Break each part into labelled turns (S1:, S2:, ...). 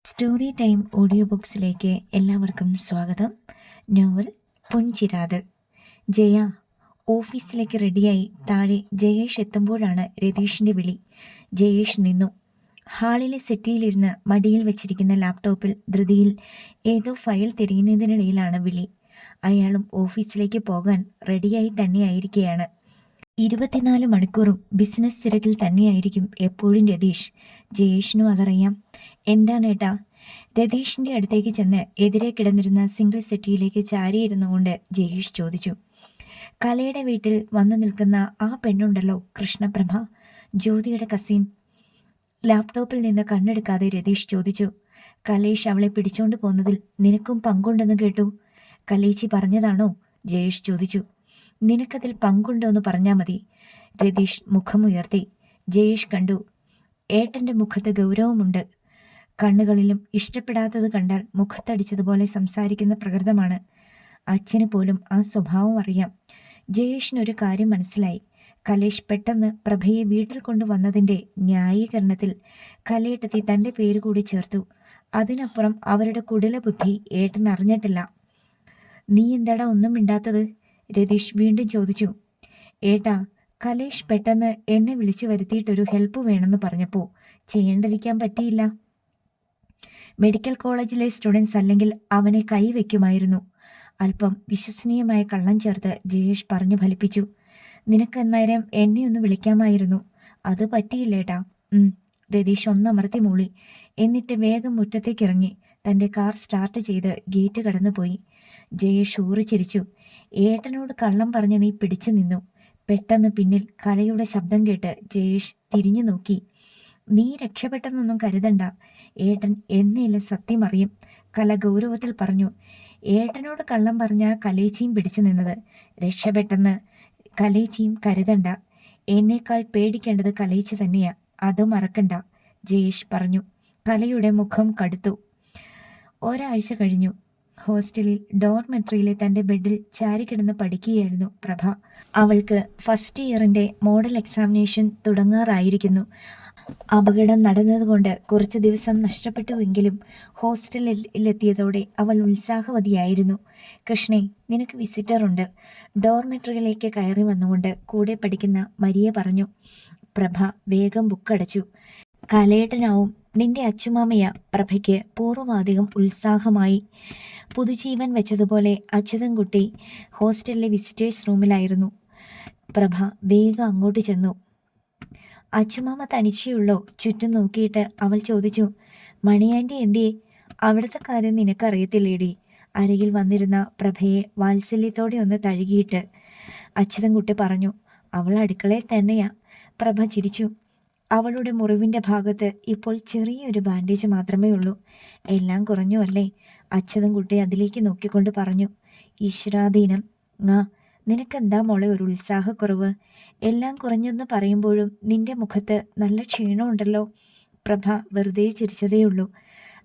S1: Story time audio ബുക്സിലേക്ക് എല്ലാവർക്കും സ്വാഗതം. Novel പുൻചിരാത്. Jaya ഓഫീസിലേക്ക് റെഡിയായി താഴെ ജയേഷ് എത്തുമ്പോഴാണ് രതീഷിൻ്റെ വിളി. ജയേഷ് നിന്നു. ഹാളിലെ സെറ്റിയിലിരുന്ന് മടിയിൽ വെച്ചിരിക്കുന്ന ലാപ്ടോപ്പിൽ ധൃതിയിൽ ഏതോ ഫയൽ തിരയുന്നതിനിടയിലാണ് വിളി. അയാളും ഓഫീസിലേക്ക് പോകാൻ റെഡിയായി തന്നെയായിരിക്കുകയാണ്. 24 മണിക്കൂറും ബിസിനസ് തിരക്കിൽ തന്നെയായിരിക്കും എപ്പോഴും രതീഷ്. ജയേഷിനും അതറിയാം. എന്താണ് ഏട്ടാ? രതീഷിൻ്റെ അടുത്തേക്ക് ചെന്ന് എതിരെ കിടന്നിരുന്ന സിംഗിൾ സെറ്റിയിലേക്ക് ചാരിയിരുന്നുകൊണ്ട് ജയേഷ് ചോദിച്ചു. കലയുടെ വീട്ടിൽ വന്നു നിൽക്കുന്ന ആ പെണ്ണുണ്ടല്ലോ, കൃഷ്ണപ്രഭ, ജ്യോതിയുടെ കസിൻ. ലാപ്ടോപ്പിൽ നിന്ന് കണ്ണെടുക്കാതെ രതീഷ് ചോദിച്ചു. കലേഷ് അവളെ പിടിച്ചോണ്ട് പോകുന്നതിൽ നിനക്കും പങ്കുണ്ടെന്ന് കേട്ടു. കലേച്ചി പറഞ്ഞതാണോ? ജയേഷ് ചോദിച്ചു. നിനക്കതിൽ പങ്കുണ്ടോ എന്ന് പറഞ്ഞാൽ മതി. രതീഷ് മുഖമുയർത്തി. ജയേഷ് കണ്ടു. ഏട്ടൻ്റെ മുഖത്ത് ഗൗരവമുണ്ട്. കണ്ണുകളിലും ഇഷ്ടപ്പെടാത്തത് കണ്ടാൽ മുഖത്തടിച്ചതുപോലെ സംസാരിക്കുന്ന പ്രകൃതമാണ്. അച്ഛന് പോലും ആ സ്വഭാവം അറിയാം. ജയേഷിനൊരു കാര്യം മനസ്സിലായി. കലേഷ് പെട്ടെന്ന് പ്രഭയെ വീട്ടിൽ കൊണ്ടുവന്നതിൻ്റെ ന്യായീകരണത്തിൽ കലയേട്ടത്തി തൻ്റെ പേര് കൂടി ചേർത്തു. അതിനപ്പുറം അവരുടെ കുടില ബുദ്ധി ഏട്ടൻ അറിഞ്ഞിട്ടില്ല. നീ എന്താടാ ഒന്നും മിണ്ടാത്തത്? രതീഷ് വീണ്ടും ചോദിച്ചു. ഏട്ടാ, കലേഷ് പെട്ടെന്ന് എന്നെ വിളിച്ചു വരുത്തിയിട്ടൊരു ഹെൽപ്പ് വേണമെന്ന് പറഞ്ഞപ്പോൾ ചെയ്യേണ്ടിരിക്കാൻ പറ്റിയില്ല. മെഡിക്കൽ കോളേജിലെ സ്റ്റുഡൻസ് അല്ലെങ്കിൽ അവനെ കൈവയ്ക്കുമായിരുന്നു. അല്പം വിശ്വസനീയമായ കള്ളം ചേർത്ത് ജയേഷ് പറഞ്ഞു ഫലിപ്പിച്ചു. നിനക്ക് അന്നേരം എന്നെ ഒന്ന് വിളിക്കാമായിരുന്നു. അത് പറ്റിയില്ലേട്ടാ. രതീഷ് ഒന്നമർത്തി മൂളി. എന്നിട്ട് വേഗം മുറ്റത്തേക്ക് ഇറങ്ങി തൻ്റെ കാർ സ്റ്റാർട്ട് ചെയ്ത് ഗേറ്റ് കടന്നുപോയി. ജയേഷ് ഊറിച്ചിരിച്ചു. ഏട്ടനോട് കള്ളം പറഞ്ഞ് നീ പിടിച്ചു നിന്നു. പെട്ടെന്ന് പിന്നിൽ കലയുടെ ശബ്ദം കേട്ട് ജയേഷ് തിരിഞ്ഞു നോക്കി. നീ രക്ഷപ്പെട്ടെന്നൊന്നും കരുതണ്ട. ഏട്ടൻ എന്നേലും സത്യം അറിയും. കല ഗൗരവത്തിൽ പറഞ്ഞു. ഏട്ടനോട് കള്ളം പറഞ്ഞ കലേച്ചിയും പിടിച്ചു നിന്നത്. രക്ഷപ്പെട്ടെന്ന് കലേച്ചിയും കരുതണ്ട. എന്നേക്കാൾ പേടിക്കേണ്ടത് കലേച്ചി തന്നെയാ. അത് മറക്കണ്ട, ജയേഷ് പറഞ്ഞു. കലയുടെ മുഖം കടുത്തു. ഒരാഴ്ച കഴിഞ്ഞു. ഹോസ്റ്റലിൽ ഡോർമെട്രിയിലെ തൻ്റെ ബെഡിൽ ചാരിക്കിടന്ന് പഠിക്കുകയായിരുന്നു പ്രഭ. അവൾക്ക് ഫസ്റ്റ് ഇയറിൻ്റെ മോഡൽ എക്സാമിനേഷൻ തുടങ്ങാറായിരിക്കുന്നു. അപകടം നടന്നതുകൊണ്ട് കുറച്ച് ദിവസം നഷ്ടപ്പെട്ടുവെങ്കിലും ഹോസ്റ്റലിലെത്തിയതോടെ അവൾ ഉത്സാഹവതിയായിരുന്നു. കൃഷ്ണേ, നിനക്ക് വിസിറ്ററുണ്ട്. ഡോർമെട്രിയിലേക്ക് കയറി വന്നുകൊണ്ട് കൂടെ പഠിക്കുന്ന മരിയ പറഞ്ഞു. പ്രഭ വേഗം ബുക്കടച്ചു. കലേട്ടനാവും നിന്റെ അച്ചുമാമയ. പ്രഭയ്ക്ക് പൂർവ്വവാധികം ഉത്സാഹമായി. പുതുജീവൻ വെച്ചതുപോലെ അച്യുതൻകുട്ടി ഹോസ്റ്റലിലെ വിസിറ്റേഴ്സ് റൂമിലായിരുന്നു. പ്രഭ വേഗം അങ്ങോട്ട് ചെന്നു. അച്ചുമാമ തനിച്ചേയുള്ളോ? ചുറ്റും നോക്കിയിട്ട് അവൾ ചോദിച്ചു. മണിയാൻറ്റി എന്തിയെ? അവിടുത്തെ കാര്യം നിനക്കറിയത്തില്ലേടി? അരികിൽ വന്നിരുന്ന പ്രഭയെ വാത്സല്യത്തോടെ ഒന്ന് തഴുകിയിട്ട് അച്യുതൻകുട്ടി പറഞ്ഞു. അവൾ അടുക്കളയിൽ തന്നെയാ. പ്രഭ ചിരിച്ചു. അവളുടെ മുറിവിൻ്റെ ഭാഗത്ത് ഇപ്പോൾ ചെറിയൊരു ബാൻഡേജ് മാത്രമേ ഉള്ളൂ. എല്ലാം കുറഞ്ഞു അല്ലേ? അച്യുതൻകുട്ടി അതിലേക്ക് നോക്കിക്കൊണ്ട് പറഞ്ഞു. ഈശ്വരാധീനം. നിനക്കെന്താ മോളെ ഒരു ഉത്സാഹക്കുറവ്? എല്ലാം കുറഞ്ഞെന്ന് പറയുമ്പോഴും നിന്റെ മുഖത്ത് നല്ല ക്ഷീണമുണ്ടല്ലോ. പ്രഭ വെറുതെ ചിരിച്ചതേയുള്ളൂ.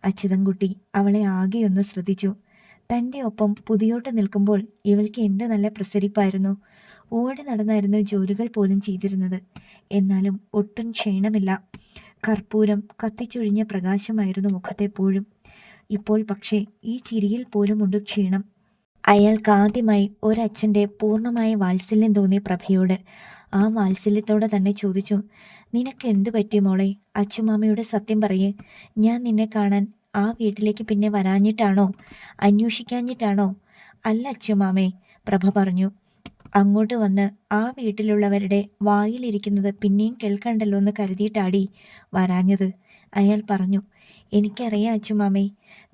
S1: അച്യുതൻകുട്ടി അവളെ ആകെയൊന്ന് ശ്രദ്ധിച്ചു. തൻ്റെ ഒപ്പം പുതിയോട്ട് നിൽക്കുമ്പോൾ ഇവൾക്ക് എന്ത് നല്ല പ്രസരിപ്പായിരുന്നു. ഓടി നടന്നായിരുന്നു ജോലികൾ പോലും ചെയ്തിരുന്നത്. എന്നാലും ഒട്ടും ക്ഷീണമില്ല. കർപ്പൂരം കത്തിച്ചൊഴിഞ്ഞ പ്രകാശമായിരുന്നു മുഖത്തെപ്പോഴും. ഇപ്പോൾ പക്ഷേ ഈ ചിരിയിൽ പോലും ഉണ്ട് ക്ഷീണം. അയാൾക്ക് ആദ്യമായി ഒരച്ഛൻ്റെ പൂർണ്ണമായ വാത്സല്യം തോന്നി പ്രഭയോട്. ആ വാത്സല്യത്തോടെ തന്നെ ചോദിച്ചു. നിനക്ക് എന്തു പറ്റി മോളെ? അച്ചുമാമയോട് സത്യം പറയേ. ഞാൻ നിന്നെ കാണാൻ ആ വീട്ടിലേക്ക് പിന്നെ വരാഞ്ഞിട്ടാണോ? അന്വേഷിക്കാഞ്ഞിട്ടാണോ? അല്ല അച്ചുമാമേ, പ്രഭ പറഞ്ഞു. അങ്ങോട്ട് വന്ന് ആ വീട്ടിലുള്ളവരുടെ വായിലിരിക്കുന്നത് പിന്നെയും കേൾക്കണ്ടല്ലോ എന്ന് കരുതിയിട്ടാടി വരാഞ്ഞത്, അയാൾ പറഞ്ഞു. എനിക്കറിയാം അച്ചുമാമേ,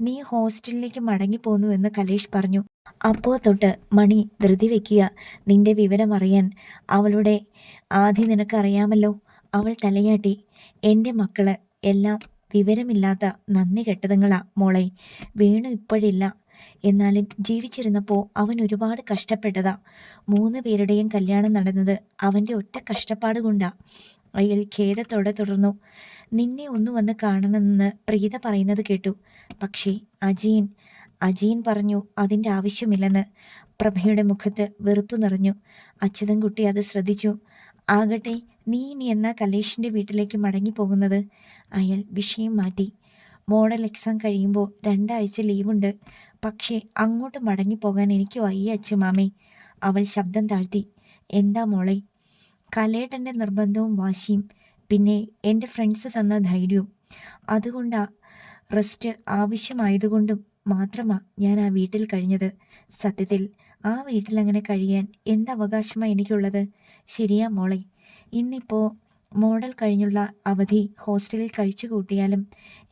S1: നീ ഹോസ്റ്റലിലേക്ക് മടങ്ങിപ്പോന്നുവെന്ന് കലേഷ് പറഞ്ഞു. അപ്പോൾ തൊട്ട് മണി ധൃതി വയ്ക്കുക നിന്റെ വിവരം അറിയാൻ. അവളുടെ ആദ്യം നിനക്കറിയാമല്ലോ. അവൾ തലയാട്ടി. എൻ്റെ മക്കള് എല്ലാം വിവരമില്ലാത്ത നന്ദി കെട്ടതുങ്ങളാ മോളെ. വേണു ഇപ്പോഴില്ല. എന്നാലും ജീവിച്ചിരുന്നപ്പോൾ അവൻ ഒരുപാട് കഷ്ടപ്പെട്ടതാ. 3 പേരുടെയും കല്യാണം നടന്നത് അവൻ്റെ ഒറ്റ കഷ്ടപ്പാട് കൊണ്ടാ. അയാൾ ഖേദത്തോടെ തുടർന്നു. നിന്നെ ഒന്ന് വന്ന് കാണണമെന്ന് പ്രീത പറയുന്നത് കേട്ടു. പക്ഷേ അജയൻ പറഞ്ഞു അതിൻ്റെ ആവശ്യമില്ലെന്ന്. പ്രഭയുടെ മുഖത്ത് വെറുപ്പ് നിറഞ്ഞു. അച്യുതൻകുട്ടി അത് ശ്രദ്ധിച്ചു. ആകട്ടെ, നീ ഇനി എന്നാ കലേഷിൻ്റെ വീട്ടിലേക്ക് മടങ്ങിപ്പോകുന്നത്? അയാൾ വിഷയം മാറ്റി. മോഡൽ എക്സാം കഴിയുമ്പോൾ 2 ആഴ്ച ലീവുണ്ട്. പക്ഷേ അങ്ങോട്ട് മടങ്ങിപ്പോകാൻ എനിക്ക് വയ്യ അച്ചുമാമേ. അവൾ ശബ്ദം താഴ്ത്തി. എന്താ മോളെ? കലേട്ടൻ്റെ നിർബന്ധവും വാശിയും, പിന്നെ എൻ്റെ ഫ്രണ്ട്സ് തന്ന ധൈര്യവും. അതുകൊണ്ടാ, റെസ്റ്റ് ആവശ്യമായതുകൊണ്ടും മാത്രമാ ഞാൻ ആ വീട്ടിൽ കഴിഞ്ഞത്. സത്യത്തിൽ ആ വീട്ടിൽ അങ്ങനെ കഴിയാൻ എന്തവകാശമാണ് എനിക്കുള്ളത്? ശരിയാ മോളെ. ഇന്നിപ്പോൾ മോഡൽ കഴിഞ്ഞുള്ള അവധി ഹോസ്റ്റലിൽ കഴിച്ചു കൂട്ടിയാലും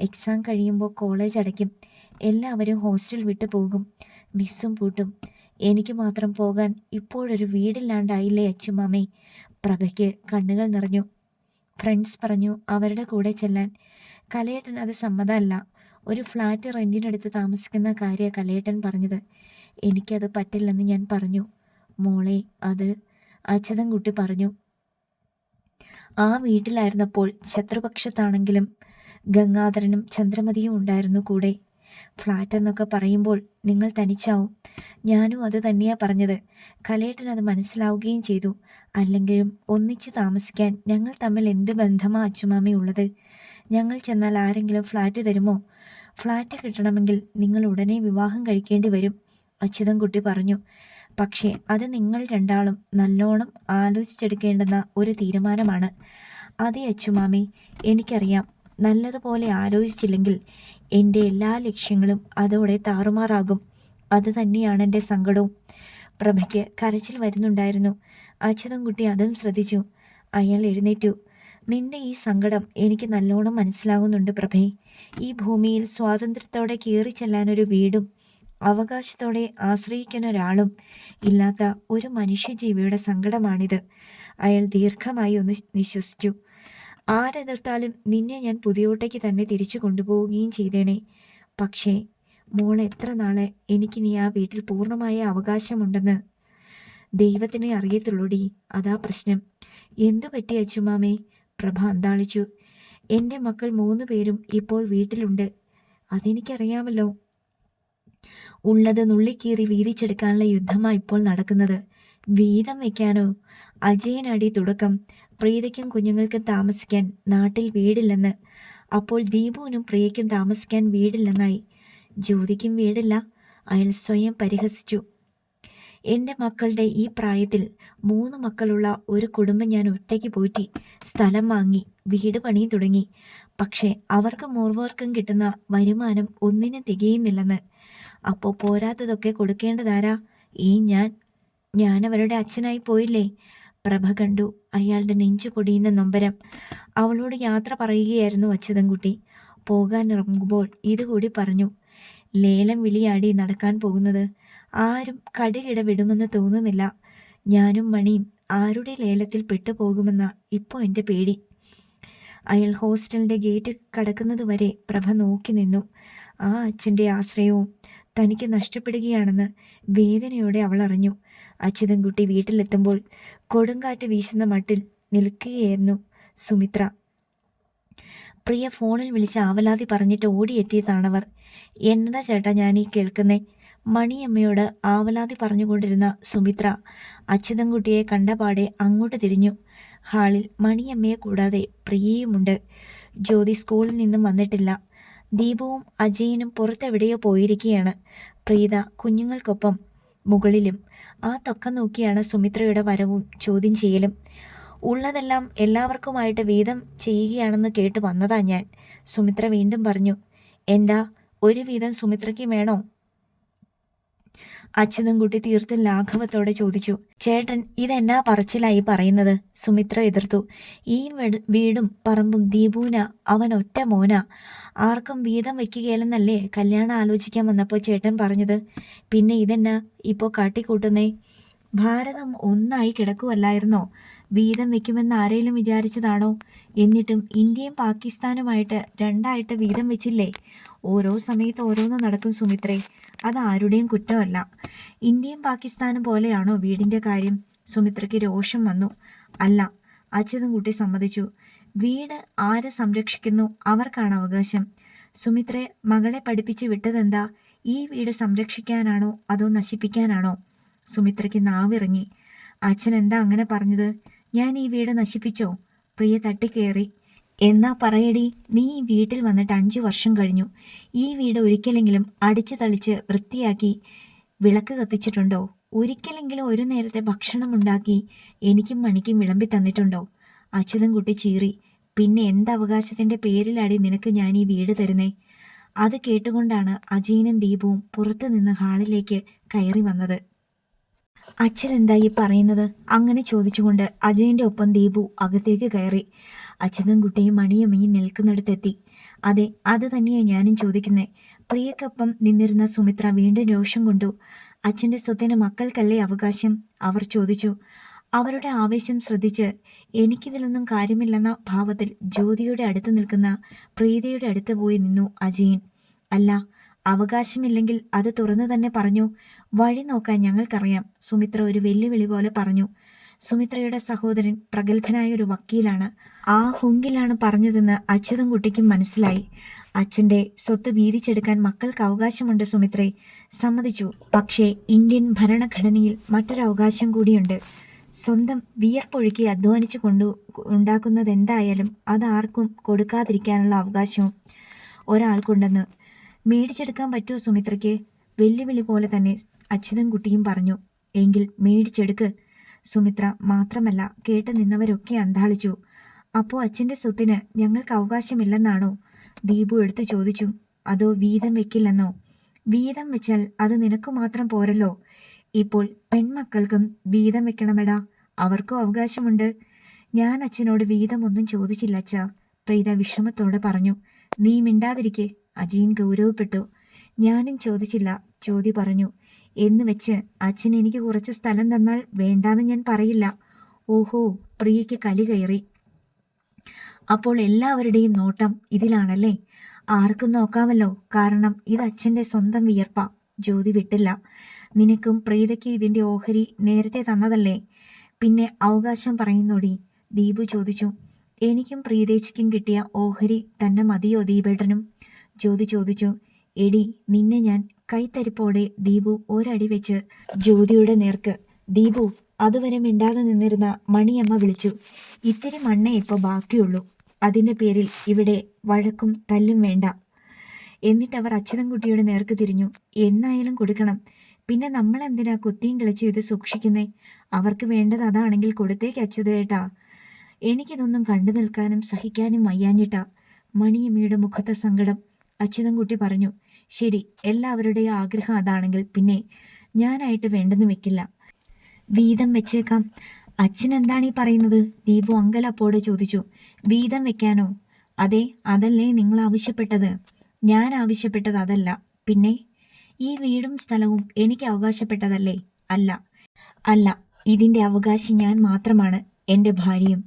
S1: എക്സാം കഴിയുമ്പോൾ കോളേജ് അടയ്ക്കും. എല്ലാവരും ഹോസ്റ്റൽ വിട്ടു പോകും. മിസ്സും പൂട്ടും. എനിക്ക് മാത്രം പോകാൻ ഇപ്പോഴൊരു വീടില്ലാണ്ടായില്ലേ അച്ചുമാമേ. പ്രഭയ്ക്ക് കണ്ണുകൾ നിറഞ്ഞു. ഫ്രണ്ട്സ് പറഞ്ഞു അവരുടെ കൂടെ ചെല്ലാൻ. കലേട്ടൻ അത് സമ്മതമല്ല. ഒരു ഫ്ലാറ്റ് റെൻറ്റിനെടുത്ത് താമസിക്കുന്ന കാര്യ കലേട്ടൻ പറഞ്ഞത്. എനിക്കത് പറ്റില്ലെന്ന് ഞാൻ പറഞ്ഞു. മോളെ, അത് അച്യുതൻകുട്ടി പറഞ്ഞു. ആ വീട്ടിലായിരുന്നപ്പോൾ ശത്രുപക്ഷത്താണെങ്കിലും ഗംഗാധരനും ചന്ദ്രമതിയും ഉണ്ടായിരുന്നു കൂടെ. ഫ്ലാറ്റ് എന്നൊക്കെ പറയുമ്പോൾ നിങ്ങൾ തനിച്ചാവും. ഞാനും അത് തന്നെയാ പറഞ്ഞത്. കലേട്ടൻ അത് മനസ്സിലാവുകയും ചെയ്തു. അല്ലെങ്കിലും ഒന്നിച്ച് താമസിക്കാൻ ഞങ്ങൾ തമ്മിൽ എന്ത് ബന്ധമാ അച്ചുമാമി ഉള്ളത്? ഞങ്ങൾ ചെന്നാൽ ആരെങ്കിലും ഫ്ലാറ്റ് തരുമോ? ഫ്ലാറ്റ് കിട്ടണമെങ്കിൽ നിങ്ങൾ ഉടനെ വിവാഹം കഴിക്കേണ്ടി വരും, അച്യുതൻകുട്ടി പറഞ്ഞു. പക്ഷേ അത് നിങ്ങൾ രണ്ടാളും നല്ലോണം ആലോചിച്ചെടുക്കേണ്ടുന്ന ഒരു തീരുമാനമാണ്. അതെ അച്ചുമാമി, എനിക്കറിയാം. നല്ലതുപോലെ ആലോചിച്ചില്ലെങ്കിൽ എൻ്റെ എല്ലാ ലക്ഷ്യങ്ങളും അതോടെ താറുമാറാകും. അത് തന്നെയാണ് എൻ്റെ സങ്കടവും. പ്രഭയ്ക്ക് കരച്ചിൽ വരുന്നുണ്ടായിരുന്നു. അച്യുതൻകുട്ടി അതും ശ്രദ്ധിച്ചു. അയാൾ എഴുന്നേറ്റു. നിന്റെ ഈ സങ്കടം എനിക്ക് നല്ലോണം മനസ്സിലാകുന്നുണ്ട് പ്രഭേ. ഈ ഭൂമിയിൽ സ്വാതന്ത്ര്യത്തോടെ കയറിച്ചെല്ലാനൊരു വീടും അവകാശത്തോടെ ആശ്രയിക്കാൻ ഒരാളും ഇല്ലാത്ത ഒരു മനുഷ്യജീവിയുടെ സങ്കടമാണിത്. അയാൾ ദീർഘമായി ഒന്ന് നിശ്വസിച്ചു. ആരെതിർത്താലും നിന്നെ ഞാൻ പുതിയോട്ടേക്ക് തന്നെ തിരിച്ചു കൊണ്ടുപോവുകയും ചെയ്തേനെ. പക്ഷേ മോൾ, എത്ര നാളെ എനിക്കിനി ആ വീട്ടിൽ പൂർണ്ണമായ അവകാശമുണ്ടെന്ന് ദൈവത്തിനെ അറിയത്തുള്ളൂടി. അതാ പ്രശ്നം. എന്തു പറ്റി അച്ചുമാമേ? പ്രഭ അന്താളിച്ചു. എൻ്റെ മക്കൾ 3 പേരും ഇപ്പോൾ വീട്ടിലുണ്ട്. അതെനിക്കറിയാമല്ലോ. ഉള്ളത് നുള്ളിക്കീറി വീതിച്ചെടുക്കാനുള്ള യുദ്ധമാണ് ഇപ്പോൾ നടക്കുന്നത്. വീതം വയ്ക്കാനോ? അജയനടി തുടക്കം. പ്രീതയ്ക്കും കുഞ്ഞുങ്ങൾക്കും താമസിക്കാൻ നാട്ടിൽ വീടില്ലെന്ന്. അപ്പോൾ ദീപുവിനും പ്രിയയ്ക്കും താമസിക്കാൻ വീടില്ലെന്നായി. ജ്യോതിക്കും വീടില്ല. അയാൾ സ്വയം പരിഹസിച്ചു. എൻ്റെ മക്കളുടെ ഈ പ്രായത്തിൽ 3 മക്കളുള്ള ഒരു കുടുംബം ഞാൻ ഒറ്റയ്ക്ക് പോറ്റി. സ്ഥലം വാങ്ങി, വീട് പണിയും തുടങ്ങി. പക്ഷേ അവർക്ക് മൂർവർക്കും കിട്ടുന്ന വരുമാനം ഒന്നിനും തികയുന്നില്ലെന്ന്. അപ്പോൾ പോരാത്തതൊക്കെ കൊടുക്കേണ്ടതാരാ? ഈ ഞാൻ അവരുടെ അച്ഛനായി പോയില്ലേ? പ്രഭ കണ്ടു അയാളുടെ നെഞ്ചു പൊടിയുന്ന നൊമ്പരം. അവളോട് യാത്ര പറയുകയായിരുന്നു അച്യുതൻകുട്ടി. പോകാനിറങ്ങുമ്പോൾ ഇതുകൂടി പറഞ്ഞു. ലേലം വിളിയാടി നടക്കാൻ പോകുന്നത്. ആരും കടുകിട വിടുമെന്ന് തോന്നുന്നില്ല. ഞാനും മണിയും ആരുടെ ലേലത്തിൽ പെട്ടുപോകുമെന്ന ഇപ്പോൾ എൻ്റെ പേടി. അയാൾ ഹോസ്റ്റലിൻ്റെ ഗേറ്റ് കടക്കുന്നത് വരെ പ്രഭ നോക്കി നിന്നു. ആ അച്ഛൻ്റെ ആശ്രയവും തനിക്ക് നഷ്ടപ്പെടുകയാണെന്ന് വേദനയോടെ അവൾ അറിഞ്ഞു. അച്യുതൻകുട്ടി വീട്ടിലെത്തുമ്പോൾ കൊടുങ്കാറ്റ് വീശുന്ന മട്ടിൽ നിൽക്കുകയായിരുന്നു സുമിത്ര. പ്രിയ ഫോണിൽ വിളിച്ച് ആവലാതി പറഞ്ഞിട്ട് ഓടിയെത്തിയതാണവർ. എന്നതാ ചേട്ടാ ഞാനീ കേൾക്കുന്നേ? മണിയമ്മയോട് ആവലാതി പറഞ്ഞുകൊണ്ടിരുന്ന സുമിത്ര അച്യുതൻകുട്ടിയെ കണ്ടപാടെ അങ്ങോട്ട് തിരിഞ്ഞു. ഹാളിൽ മണിയമ്മയെ കൂടാതെ പ്രിയയുമുണ്ട്. ജ്യോതി സ്കൂളിൽ നിന്നും വന്നിട്ടില്ല. ദീപവും അജയനും പുറത്തെവിടെയോ പോയിരിക്കുകയാണ്. പ്രീത കുഞ്ഞുങ്ങൾക്കൊപ്പം മുകളിലും. ആ തൊക്കം നോക്കിയാണ് സുമിത്രയുടെ വരവും ചോദ്യം ചെയ്യലും. ഉള്ളതെല്ലാം എല്ലാവർക്കുമായിട്ട് വീതം ചെയ്യുകയാണെന്ന് കേട്ട് വന്നതാ ഞാൻ, സുമിത്ര വീണ്ടും പറഞ്ഞു. എന്താ, ഒരു വീതം സുമിത്രയ്ക്ക് വേണോ? അച്യുതൻകുട്ടി തീർത്തും ലാഘവത്തോടെ ചോദിച്ചു. ചേട്ടൻ ഇതെന്നാ പറച്ചിലായി പറയുന്നത്? സുമിത്ര എതിർത്തു. ഈ വീടും പറമ്പും ദീപൂന അവൻ ഒറ്റ മോനാ. ആർക്കും വീതം വയ്ക്കുകയില്ലെന്നല്ലേ കല്യാണം ആലോചിക്കാൻ വന്നപ്പോൾ ചേട്ടൻ പറഞ്ഞത്. പിന്നെ ഇതെന്നാ ഇപ്പോൾ കാട്ടിക്കൂട്ടുന്നേ? ഭാരതം ഒന്നായി കിടക്കുവല്ലായിരുന്നോ? വീതം വയ്ക്കുമെന്ന് ആരെങ്കിലും വിചാരിച്ചതാണോ? എന്നിട്ടും ഇന്ത്യയും പാകിസ്ഥാനുമായിട്ട് 2ആയിട്ട് വീതം വെച്ചില്ലേ? ഓരോ സമയത്ത് ഓരോന്ന് നടക്കും സുമിത്രേ. അത് ആരുടെയും കുറ്റമല്ല. ഇന്ത്യയും പാകിസ്ഥാനും പോലെയാണോ വീടിൻ്റെ കാര്യം? സുമിത്രയ്ക്ക് രോഷം വന്നു. അല്ല, അച്യുതൻകുട്ടി സമ്മതിച്ചു. വീട് ആര് സംരക്ഷിക്കുന്നു അവർക്കാണ് അവകാശം. സുമിത്രയെ മകളെ പഠിപ്പിച്ച് വിട്ടതെന്താ? ഈ വീട് സംരക്ഷിക്കാനാണോ അതോ നശിപ്പിക്കാനാണോ? സുമിത്രയ്ക്ക് നാവിറങ്ങി. അച്ഛൻ എന്താ അങ്ങനെ പറഞ്ഞത്? ഞാൻ ഈ വീട് നശിപ്പിച്ചോ? പ്രിയ തട്ടിക്കയറി. എന്നാ പറയടി, നീ ഈ വീട്ടിൽ വന്നിട്ട് 5 വർഷം കഴിഞ്ഞു. ഈ വീട് ഒരിക്കലെങ്കിലും അടിച്ചു തളിച്ച് വൃത്തിയാക്കി വിളക്ക് കത്തിച്ചിട്ടുണ്ടോ? ഒരിക്കലെങ്കിലും ഒരു നേരത്തെ ഭക്ഷണം ഉണ്ടാക്കി എനിക്കും മണിക്കും വിളമ്പി തന്നിട്ടുണ്ടോ? അച്യുതൻകുട്ടി ചീറി. പിന്നെ എന്തവകാശത്തിന്റെ പേരിലാടി നിനക്ക് ഞാൻ ഈ വീട് തരുന്നേ? അത് കേട്ടുകൊണ്ടാണ് അജയനും ദീപുവും പുറത്തുനിന്ന് ഹാളിലേക്ക് കയറി വന്നത്. അച്ഛൻ എന്താ ഈ പറയുന്നത്? അങ്ങനെ ചോദിച്ചുകൊണ്ട് അജയന്റെ ഒപ്പം ദീപു അകത്തേക്ക് കയറി. അച്യുതൻകുട്ടിയും മണിയമ്മയും നിൽക്കുന്നിടത്തെത്തി. അതെ, അത് തന്നെയാണ് ഞാനും ചോദിക്കുന്നേ. പ്രിയക്കൊപ്പം നിന്നിരുന്ന സുമിത്ര വീണ്ടും രോഷം കൊണ്ടു. അച്ഛൻ്റെ സ്വത്തിന് മക്കൾക്കല്ലേ അവകാശം? അവർ ചോദിച്ചു. അവരുടെ ആവേശം ശ്രദ്ധിച്ച് എനിക്കിതിലൊന്നും കാര്യമില്ലെന്ന ഭാവത്തിൽ ജ്യോതിയുടെ അടുത്ത് നിൽക്കുന്ന പ്രീതയുടെ അടുത്ത് പോയി നിന്നു അജയൻ. അല്ല, അവകാശമില്ലെങ്കിൽ അത് തുറന്നു തന്നെ പറഞ്ഞു. വഴി നോക്കാൻ ഞങ്ങൾക്കറിയാം, സുമിത്ര ഒരു വെല്ലുവിളി പോലെ പറഞ്ഞു. സുമിത്രയുടെ സഹോദരൻ പ്രഗത്ഭനായ ഒരു വക്കീലാണ്. ആ ഹുങ്കിലാണ് പറഞ്ഞതെന്ന് അച്യുതൻകുട്ടിക്കും മനസ്സിലായി. അച്ഛൻ്റെ സ്വത്ത് വീതിച്ചെടുക്കാൻ മക്കൾക്ക് അവകാശമുണ്ട് സുമിത്രേ, സമ്മതിച്ചു. പക്ഷേ ഇന്ത്യൻ ഭരണഘടനയിൽ മറ്റൊരു അവകാശം കൂടിയുണ്ട്. സ്വന്തം വിയർപ്പൊഴുക്കി അധ്വാനിച്ചു ഉണ്ടാക്കുന്നത് എന്തായാലും അത് ആർക്കും കൊടുക്കാതിരിക്കാനുള്ള അവകാശവും ഒരാൾക്കുണ്ടെന്ന്. മേടിച്ചെടുക്കാൻ പറ്റുമോ സുമിത്രയ്ക്ക്? വെല്ലുവിളി പോലെ തന്നെ അച്യുതൻകുട്ടിയും പറഞ്ഞു. എങ്കിൽ മേടിച്ചെടുക്ക്. സുമിത്ര മാത്രമല്ല, കേട്ട് നിന്നവരൊക്കെ അന്താളിച്ചു. അപ്പോൾ അച്ഛൻ്റെ സ്വത്തിന് ഞങ്ങൾക്ക് അവകാശമില്ലെന്നാണോ? ദീപു എടുത്തു ചോദിച്ചു. അതോ വീതം വെക്കില്ലെന്നോ? വീതം വെച്ചാൽ അത് നിനക്ക് മാത്രം പോരല്ലോ. ഇപ്പോൾ പെൺമക്കൾക്കും വീതം വെക്കണമെടാ, അവർക്കും അവകാശമുണ്ട്. ഞാൻ അച്ഛനോട് വീതമൊന്നും ചോദിച്ചില്ല അച്ഛാ, പ്രീത വിഷമത്തോടെ പറഞ്ഞു. നീ മിണ്ടാതിരിക്കെ, അജയൻ ഗൗരവപ്പെട്ടു. ഞാനും ചോദിച്ചില്ല, ജ്യോതി പറഞ്ഞു. എന്ന് വെച്ച് അച്ഛൻ എനിക്ക് കുറച്ച് സ്ഥലം തന്നാൽ വേണ്ടാന്ന് ഞാൻ പറയില്ല. ഓഹോ, പ്രിയയ്ക്ക് കലി കയറി. അപ്പോൾ എല്ലാവരുടെയും നോട്ടം ഇതിലാണല്ലേ? ആർക്കും നോക്കാമല്ലോ, കാരണം ഇത് അച്ഛൻ്റെ സ്വന്തം വിയർപ്പാ. ജ്യോതി വിട്ടില്ല. നിനക്കും പ്രീതയ്ക്കും ഇതിൻ്റെ ഓഹരി നേരത്തെ തന്നതല്ലേ, പിന്നെ അവകാശം പറയുന്നോടി? ദീപു ചോദിച്ചു. എനിക്കും പ്രീതേച്ചിക്കും കിട്ടിയ ഓഹരി തന്നെ മതിയോ ദീപേട്ടനും? ജ്യോതി ചോദിച്ചു. എടി നിന്നെ ഞാൻ. കൈത്തരിപ്പോടെ ദീപു ഒരടി വെച്ച് ജ്യോതിയുടെ നേർക്ക്. ദീപു, അതുവരെ മിണ്ടാതെ നിന്നിരുന്ന മണിയമ്മ വിളിച്ചു. ഇത്തിരി മണ്ണേ ഇപ്പോൾ ബാക്കിയുള്ളൂ, അതിൻ്റെ പേരിൽ ഇവിടെ വഴക്കും തല്ലും വേണ്ട. എന്നിട്ടവർ അച്യുതൻകുട്ടിയുടെ നേർക്ക് തിരിഞ്ഞു. എന്നായാലും കൊടുക്കണം, പിന്നെ നമ്മളെന്തിനാ കുത്തിയും കിളച്ചും ഇത് സൂക്ഷിക്കുന്നേ? അവർക്ക് വേണ്ടത് അതാണെങ്കിൽ കൊടുത്തേക്ക് അച്യുതേട്ടാ. എനിക്കിതൊന്നും കണ്ടു നിൽക്കാനും സഹിക്കാനും വയ്യാഞ്ഞിട്ടാ. മണിയമ്മയുടെ മുഖത്തെ സങ്കടം. അച്യുതൻകുട്ടി പറഞ്ഞു. ശരി, എല്ലാവരുടെയും ആഗ്രഹം അതാണെങ്കിൽ പിന്നെ ഞാനായിട്ട് വേണ്ടെന്ന് വെക്കില്ല. വീതം വെച്ചേക്കാം. അച്ഛൻ എന്താണ് ഈ പറയുന്നത്? ദീപു അങ്കലപ്പോടെ ചോദിച്ചു. വീതം വെക്കാനോ? അതെ, അതല്ലേ നിങ്ങൾ ആവശ്യപ്പെട്ടത്? ഞാൻ ആവശ്യപ്പെട്ടത് അതല്ല. പിന്നെ ഈ വീടും സ്ഥലവും എനിക്ക് അവകാശപ്പെട്ടതല്ലേ? അല്ല അല്ല, ഇതിൻ്റെ അവകാശി ഞാൻ മാത്രമാണ്, എൻ്റെ ഭാര്യയും.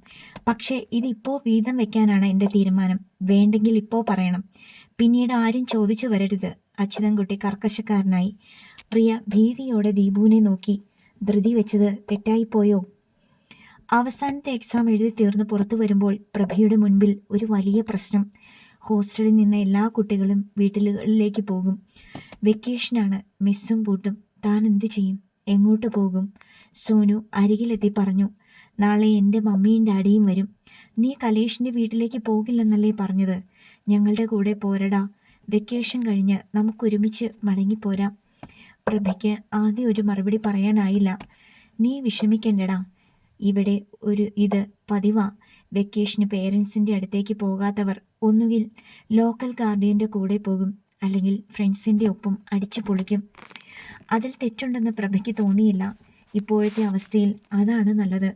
S1: പക്ഷേ ഇതിപ്പോൾ വീതം വെക്കാനാണ് എൻ്റെ തീരുമാനം. വേണ്ടെങ്കിൽ ഇപ്പോൾ പറയണം, പിന്നീട് ആരും ചോദിച്ചു വരരുത്. അച്യുതൻകുട്ടി കർക്കശക്കാരനായി. പ്രിയ ഭീതിയോടെ ദീപുവിനെ നോക്കി. ധൃതി വെച്ചത് തെറ്റായിപ്പോയോ? അവസാനത്തെ എക്സാം എഴുതി തീർന്ന് പുറത്തു വരുമ്പോൾ പ്രഭയുടെ മുൻപിൽ ഒരു വലിയ പ്രശ്നം. ഹോസ്റ്റലിൽ നിന്ന് എല്ലാ കുട്ടികളും വീട്ടിലേക്ക് പോകും. വെക്കേഷനാണ്, മെസ്സും പൂട്ടും. താൻ എന്ത് ചെയ്യും? എങ്ങോട്ട് പോകും? സോനു അരികിലെത്തി പറഞ്ഞു. നാളെ എൻ്റെ മമ്മിയും ഡാഡിയും വരും. നീ കലേഷിൻ്റെ വീട്ടിലേക്ക് പോകില്ലെന്നല്ലേ പറഞ്ഞത്? ഞങ്ങളുടെ കൂടെ പോരടാ. വെക്കേഷൻ കഴിഞ്ഞ് നമുക്കൊരുമിച്ച് മടങ്ങിപ്പോരാം. പ്രഭയ്ക്ക് ആദ്യം ഒരു മറുപടി പറയാനായില്ല. നീ വിഷമിക്കണ്ടടാ, ഇവിടെ ഇത് പതിവാ. വെക്കേഷന് പേരൻസിൻ്റെ അടുത്തേക്ക് പോകാത്തവർ ഒന്നുകിൽ ലോക്കൽ ഗാർഡിയൻ്റെ കൂടെ പോകും, അല്ലെങ്കിൽ ഫ്രണ്ട്സിൻ്റെ ഒപ്പം അടിച്ചു പൊളിക്കും. അതിൽ തെറ്റുണ്ടെന്ന് പ്രഭയ്ക്ക് തോന്നിയില്ല. ഇപ്പോഴത്തെ അവസ്ഥയിൽ അതാണ് നല്ലത്.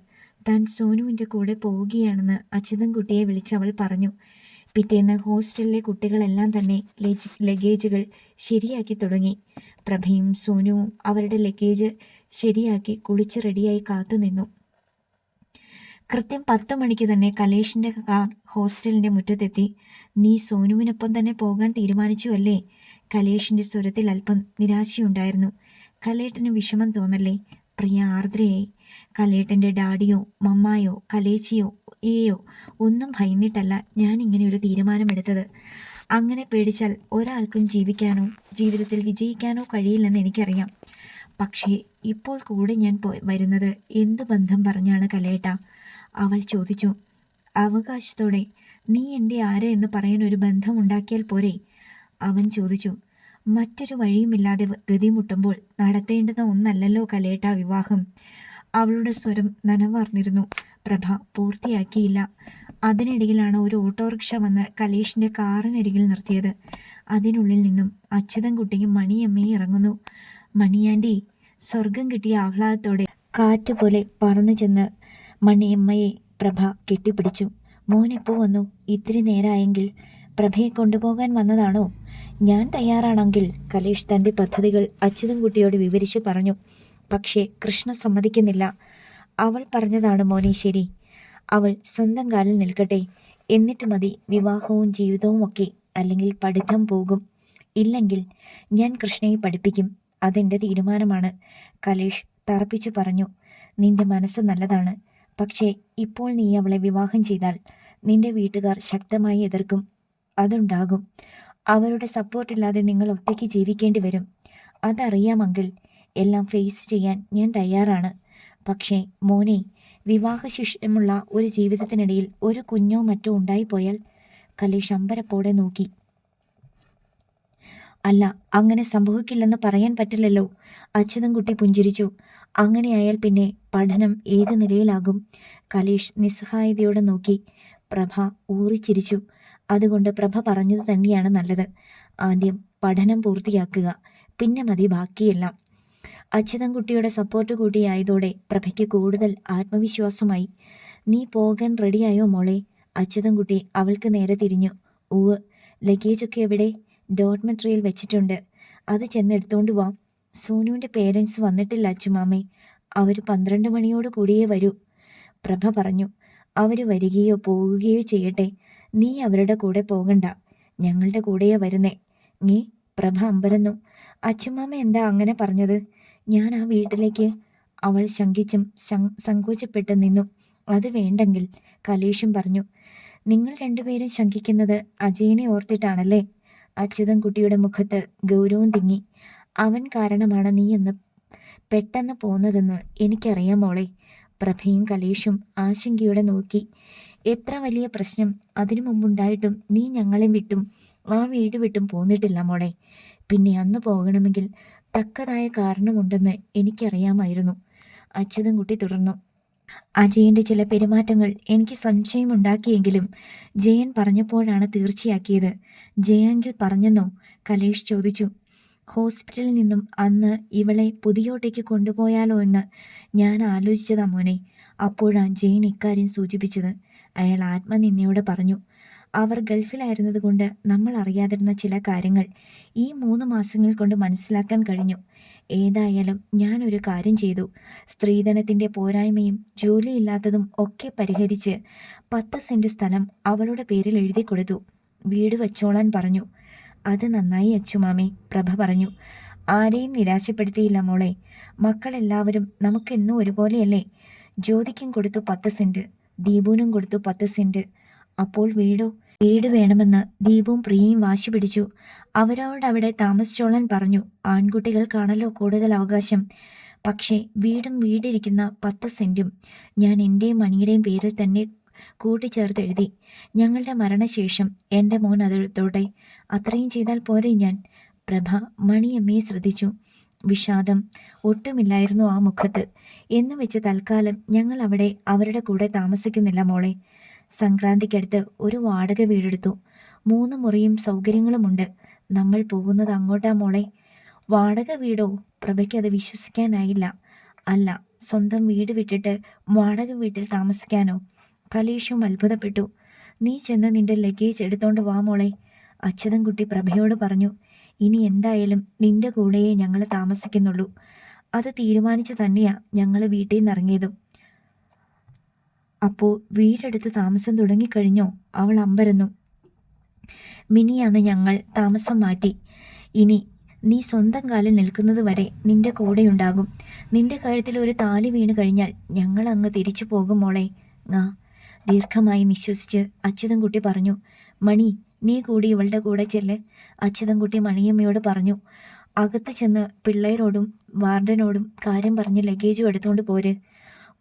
S1: താൻ സോനുവിൻ്റെ കൂടെ പോവുകയാണെന്ന് അച്യുതൻകുട്ടിയെ വിളിച്ചവൾ പറഞ്ഞു. പിറ്റേന്ന് ഹോസ്റ്റലിലെ കുട്ടികളെല്ലാം തന്നെ ലഗേജുകൾ ശരിയാക്കി തുടങ്ങി. പ്രഭയും സോനുവും അവരുടെ ലഗേജ് ശരിയാക്കി കുളിച്ച് റെഡിയായി കാത്തുനിന്നു. കൃത്യം 10 മണിക്ക് തന്നെ കലേഷിൻ്റെ കാർ ഹോസ്റ്റലിൻ്റെ മുറ്റത്തെത്തി. നീ സോനുവിനൊപ്പം തന്നെ പോകാൻ തീരുമാനിച്ചു അല്ലേ? കലേഷിൻ്റെ സ്വരത്തിൽ അല്പം നിരാശയുണ്ടായിരുന്നു. കലേട്ടന് വിഷമം തോന്നല്ലേ? പ്രിയ ആർദ്രയായി. കലേട്ടൻ്റെ ഡാഡിയോ മമ്മായോ കലേച്ചിയോ ഏയോ ഒന്നും ഭയന്നിട്ടല്ല ഞാൻ ഇങ്ങനെ ഒരു തീരുമാനമെടുത്തത്. അങ്ങനെ പേടിച്ചാൽ ഒരാൾക്കും ജീവിക്കാനോ ജീവിതത്തിൽ വിജയിക്കാനോ കഴിയില്ലെന്ന് എനിക്കറിയാം. പക്ഷേ ഇപ്പോൾ കൂടെ ഞാൻ വരുന്നത് എന്തു ബന്ധം പറഞ്ഞാണ് കലേട്ട? അവൾ ചോദിച്ചു. അവകാശത്തോടെ. നീ എൻ്റെ ആര് എന്ന് പറയാൻ ഒരു ബന്ധം ഉണ്ടാക്കിയാൽ പോരെ? അവൻ ചോദിച്ചു. മറ്റൊരു വഴിയുമില്ലാതെ ഗതിമുട്ടുമ്പോൾ നടത്തേണ്ടുന്ന ഒന്നല്ലല്ലോ കലേട്ടാ വിവാഹം. അവളുടെ സ്വരം നനവാർന്നിരുന്നു. പ്രഭ പൂർത്തിയാക്കിയില്ല. അതിനിടയിലാണ് ഒരു ഓട്ടോറിക്ഷ വന്ന് കലേഷിൻ്റെ കാറിനരികിൽ നിർത്തിയത്. അതിനുള്ളിൽ നിന്നും അച്യുതൻകുട്ടിയും മണിയമ്മയും ഇറങ്ങുന്നു. മണിയാൻറ്റി, സ്വർഗം കിട്ടിയ ആഹ്ലാദത്തോടെ കാറ്റുപോലെ പറന്നു ചെന്ന് മണിയമ്മയെ പ്രഭ കെട്ടിപ്പിടിച്ചു. മോനെപ്പോ വന്നു? ഇത്തിരി നേരമായെങ്കിൽ. പ്രഭയെ കൊണ്ടുപോകാൻ വന്നതാണോ? ഞാൻ തയ്യാറാണെങ്കിൽ, കലേഷ് തൻ്റെ പദ്ധതികൾ അച്യുതൻകുട്ടിയോട് വിവരിച്ചു പറഞ്ഞു. പക്ഷേ കൃഷ്ണ സമ്മതിക്കുന്നില്ല. അവൾ പറഞ്ഞതാണ് മോനെ ശരി. അവൾ സ്വന്തം കാലിൽ നിൽക്കട്ടെ. എന്നിട്ട് മതി വിവാഹവും ജീവിതവും ഒക്കെ. അല്ലെങ്കിൽ പഠിത്തം പോകും. ഇല്ലെങ്കിൽ ഞാൻ കൃഷ്ണയെ പഠിപ്പിക്കും. അതെൻ്റെ തീരുമാനമാണ്. കലേഷ് തറപ്പിച്ചു പറഞ്ഞു. നിന്റെ മനസ്സ് നല്ലതാണ്. പക്ഷേ ഇപ്പോൾ നീ അവളെ വിവാഹം ചെയ്താൽ നിന്റെ വീട്ടുകാർ ശക്തമായി എതിർക്കും. അതുണ്ടാകും. അവരുടെ സപ്പോർട്ടില്ലാതെ നിങ്ങൾ ഒറ്റയ്ക്ക് ജീവിക്കേണ്ടി വരും. അതറിയാമെങ്കിൽ എല്ലാം ഫേസ് ചെയ്യാൻ ഞാൻ തയ്യാറാണ്. പക്ഷേ മോനെ, വിവാഹശേഷമുള്ള ഒരു ജീവിതത്തിനിടയിൽ ഒരു കുഞ്ഞോ മറ്റോ ഉണ്ടായിപ്പോയാൽ? കലേഷ് അമ്പരപ്പോടെ നോക്കി. അല്ല, അങ്ങനെ സംഭവിക്കില്ലെന്ന് പറയാൻ പറ്റില്ലല്ലോ. അച്യുതൻകുട്ടി പുഞ്ചിരിച്ചു. അങ്ങനെയായാൽ പിന്നെ പഠനം ഏത് നിലയിലാകും? കലേഷ് നിസ്സഹായതയോടെ നോക്കി. പ്രഭ ഊറിച്ചിരിച്ചു. അതുകൊണ്ട് പ്രഭ പറഞ്ഞത് തന്നെയാണ് നല്ലത്. ആദ്യം പഠനം പൂർത്തിയാക്കുക, പിന്നെ മതി ബാക്കിയെല്ലാം. അച്യുതൻകുട്ടിയുടെ സപ്പോർട്ട് കൂടിയായതോടെ പ്രഭയ്ക്ക് കൂടുതൽ ആത്മവിശ്വാസമായി. നീ പോകാൻ റെഡിയായോ മോളെ? അച്യുതൻകുട്ടി അവൾക്ക് നേരെ തിരിഞ്ഞു. ഉവ്. ലഗേജൊക്കെ എവിടെ? ഡോർമെട്രിയിൽ വെച്ചിട്ടുണ്ട്. അത് ചെന്നെടുത്തോണ്ട് വാ. സോനുവിൻ്റെ പേരൻസ് വന്നിട്ടില്ല അച്ചുമാമേ. അവർ 12 മണിയോട് കൂടിയേ വരൂ. പ്രഭ പറഞ്ഞു. അവർ വരികയോ പോകുകയോ ചെയ്യട്ടെ. നീ അവരുടെ കൂടെ പോകണ്ട. ഞങ്ങളുടെ കൂടെയാ വരുന്നേ. നീ? പ്രഭ അമ്പരന്നു. അച്ചുമാമ എന്താ അങ്ങനെ പറഞ്ഞത്? ഞാൻ ആ വീട്ടിലേക്ക്? അവൾ ശങ്കിച്ചും സങ്കോചപ്പെട്ട് നിന്നു. അത് വേണ്ടെങ്കിൽ, കലേഷും പറഞ്ഞു. നിങ്ങൾ രണ്ടുപേരും ശങ്കിക്കുന്നത് അജയനെ ഓർത്തിട്ടാണല്ലേ? അച്യുതൻകുട്ടിയുടെ മുഖത്ത് ഗൗരവം തിങ്ങി. അവൻ കാരണമാണ് നീ എന്ന് പെട്ടെന്ന് പോന്നതെന്ന് എനിക്കറിയാം മോളെ. പ്രഭയും കലേഷും ആശങ്കയോടെ നോക്കി. എത്ര വലിയ പ്രശ്നം അതിനു മുമ്പുണ്ടായിട്ടും നീ ഞങ്ങളെ വിട്ടും ആ വീട് വിട്ടും പോന്നിട്ടില്ല മോളെ. പിന്നെ അന്ന് പോകണമെങ്കിൽ തക്കതായ കാരണമുണ്ടെന്ന് എനിക്കറിയാമായിരുന്നു. അച്യുതൻകുട്ടി തുടർന്നു. അജയൻ്റെ ചില പെരുമാറ്റങ്ങൾ എനിക്ക് സംശയമുണ്ടാക്കിയെങ്കിലും ജയൻ പറഞ്ഞപ്പോഴാണ് തീർച്ചയാക്കിയത്. ജയാങ്കിൽ പറഞ്ഞെന്നോ? കലേഷ് ചോദിച്ചു. ഹോസ്പിറ്റലിൽ നിന്നും അന്ന് ഇവളെ പുതിയോട്ടേക്ക് കൊണ്ടുപോയാലോ എന്ന് ഞാൻ ആലോചിച്ചതാ മോനെ. അപ്പോഴാണ് ജയൻ ഇക്കാര്യം സൂചിപ്പിച്ചത്. അയാൾ ആത്മനിന്ദയോടെ പറഞ്ഞു. അവർ ഗൾഫിലായിരുന്നത് കൊണ്ട് നമ്മൾ അറിയാതിരുന്ന ചില കാര്യങ്ങൾ ഈ 3 മാസങ്ങൾ കൊണ്ട് മനസ്സിലാക്കാൻ കഴിഞ്ഞു. ഏതായാലും ഞാനൊരു കാര്യം ചെയ്തു. സ്ത്രീധനത്തിൻ്റെ പോരായ്മയും ജോലിയില്ലാത്തതും ഒക്കെ പരിഹരിച്ച് 10 സെൻറ്റ് സ്ഥലം അവളുടെ പേരിൽ എഴുതി കൊടുത്തു. വീട് വച്ചോളാൻ പറഞ്ഞു. അത് നന്നായി അച്ചുമാമേ, പ്രഭ പറഞ്ഞു. ആരെയും നിരാശപ്പെടുത്തിയില്ല മോളെ. മക്കളെല്ലാവരും നമുക്കെന്നും ഒരുപോലെയല്ലേ? ജ്യോതിക്കും കൊടുത്തു 10 സെൻറ്റ്, ദീപുവിനും കൊടുത്തു 10 സെൻറ്റ്. അപ്പോൾ വീടോ? വീട് വേണമെന്ന് ദീപുവും പ്രിയയും വാശി പിടിച്ചു. അവരോടവിടെ താമസിച്ചോളാൻ പറഞ്ഞു. ആൺകുട്ടികൾക്കാണല്ലോ കൂടുതൽ അവകാശം. പക്ഷേ വീടിരിക്കുന്ന 10 സെൻറ്റും ഞാൻ എൻ്റെയും മണിയുടെയും പേരിൽ തന്നെ കൂട്ടിച്ചേർത്ത് എഴുതി. ഞങ്ങളുടെ മരണശേഷം എൻ്റെ മോൻ അതെടുത്തോട്ടെ. അത്രയും ചെയ്താൽ പോരെ ഞാൻ? പ്രഭ മണിയമ്മയെ ശ്രദ്ധിച്ചു. വിഷാദം ഒട്ടുമില്ലായിരുന്നു ആ മുഖത്ത്. എന്ന് വെച്ച് തൽക്കാലം ഞങ്ങൾ അവിടെ അവരുടെ കൂടെ താമസിക്കുന്നില്ല മോളെ. സംക്രാന്തിക്കടുത്ത് ഒരു വാടക വീടെടുത്തു. 3 മുറിയും സൗകര്യങ്ങളുമുണ്ട്. നമ്മൾ പോകുന്നത് അങ്ങോട്ടാ മോളെ. വാടക വീടോ? പ്രഭയ്ക്ക് അത് വിശ്വസിക്കാനായില്ല. അല്ല, സ്വന്തം വീട് വിട്ടിട്ട് വാടക വീട്ടിൽ താമസിക്കാനോ? കലേഷും അത്ഭുതപ്പെട്ടു. നീ ചെന്ന് നിന്റെ ലഗേജ് എടുത്തോണ്ട് വാ മോളെ, അച്യുതൻകുട്ടി പ്രഭയോട് പറഞ്ഞു. ഇനി എന്തായാലും നിന്റെ കൂടെയേ ഞങ്ങൾ താമസിക്കുന്നുള്ളൂ. അത് തീരുമാനിച്ച് തന്നെയാ ഞങ്ങൾ വീട്ടിൽ നിന്ന് ഇറങ്ങിയതും. അപ്പോൾ വീടെടുത്ത് താമസം തുടങ്ങിക്കഴിഞ്ഞോ? അവൾ അമ്പരന്നു. മിനിയാന്ന് ഞങ്ങൾ താമസം മാറ്റി. ഇനി നീ സ്വന്തം കാലിൽ നിൽക്കുന്നത് വരെ നിന്റെ കൂടെയുണ്ടാകും. നിന്റെ കഴുത്തിൽ ഒരു താലി വീണ് കഴിഞ്ഞാൽ ഞങ്ങൾ അങ്ങ് തിരിച്ചു പോകും മോളെ. ദീർഘമായി നിശ്വസിച്ച് അച്യുതൻകുട്ടി പറഞ്ഞു. മണി, നീ കൂടി ഇവളുടെ കൂടെ ചെല്ല്. അച്യുതൻകുട്ടി മണിയമ്മയോട് പറഞ്ഞു. അകത്ത് ചെന്ന് പിള്ളേരോടും വാർഡനോടും കാര്യം പറഞ്ഞ് ലഗേജും എടുത്തുകൊണ്ട് പോര്.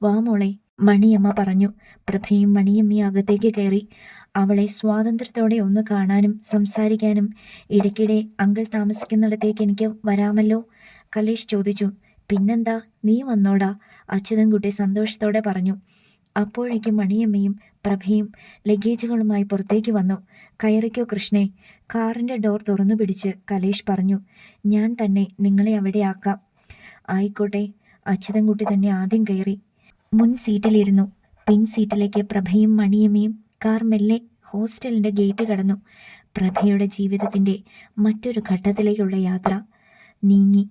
S1: വാ മോളെ, മണിയമ്മ പറഞ്ഞു. പ്രഭയും മണിയമ്മയും അകത്തേക്ക് കയറി. അവളെ സ്വാതന്ത്ര്യത്തോടെ ഒന്ന് കാണാനും സംസാരിക്കാനും ഇടയ്ക്കിടെ അങ്കിൾ താമസിക്കുന്നിടത്തേക്ക് എനിക്ക് വരാമല്ലോ? കലേഷ് ചോദിച്ചു. പിന്നെന്താ, നീ വന്നോടാ, അച്യുതൻകുട്ടി സന്തോഷത്തോടെ പറഞ്ഞു. അപ്പോഴേക്കും മണിയമ്മയും പ്രഭയും ലഗേജുകളുമായി പുറത്തേക്ക് വന്നു. കയറിക്കോ കൃഷ്ണേ, കാറിൻ്റെ ഡോർ തുറന്നു പിടിച്ച് കലേഷ് പറഞ്ഞു. ഞാൻ തന്നെ നിങ്ങളെ അവിടെ ആക്കാം. ആയിക്കോട്ടെ. അച്യുതൻകുട്ടി തന്നെ ആദ്യം കയറി മുൻ സീറ്റിലിരുന്നു. പിൻ സീറ്റിലേക്ക് പ്രഭയും മണിയമ്മയും കാർ മെല്ലെ ഹോസ്റ്റലിൻ്റെ ഗേറ്റ് കടന്നു. പ്രഭയുടെ ജീവിതത്തിൻ്റെ മറ്റൊരു ഘട്ടത്തിലേക്കുള്ള യാത്ര നീങ്ങി.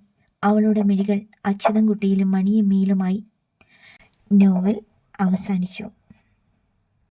S1: അവളുടെ മിഴികൾ അച്യുതൻകുട്ടിയിലും മണിയമ്മയിലുമായി. നോവൽ അവസാനിച്ചു.